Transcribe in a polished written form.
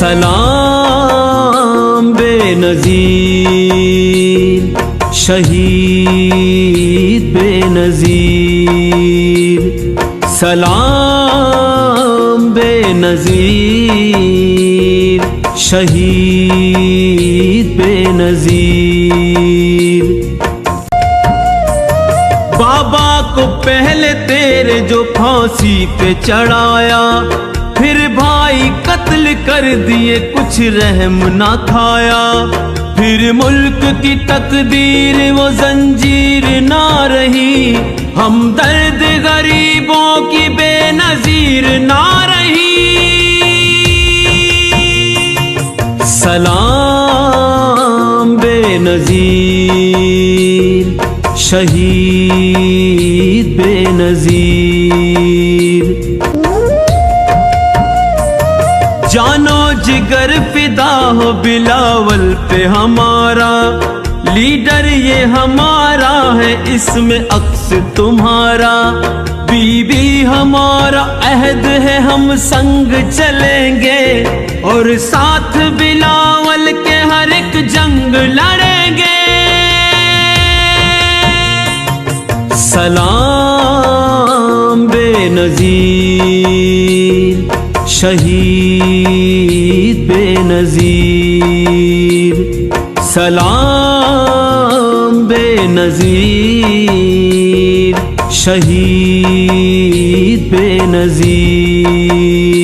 सलाम बेनज़ीर शहीद बेनज़ीर, सलाम बेनज़ीर शहीद बेनज़ीर। बाबा को पहले तेरे जो फांसी पे चढ़ाया, फिर भाई कत्ल कर दिए, कुछ रहम ना खाया। फिर मुल्क की तकदीर वो जंजीर ना रही, हमदर्द गरीबों की बेनज़ीर ना रही। सलाम बेनज़ीर शहीद बेनज़ीर। जानो जिगर फिदा हो बिलावल पे हमारा, लीडर ये हमारा है, इसमें अक्स तुम्हारा। बीबी हमारा अहद है, हम संग चलेंगे और साथ बिलावल के हर एक जंग लड़ेंगे। सलाम बेनज़ीर शहीद बेनज़ीर, सलाम बेनज़ीर शहीद बेनज़ीर।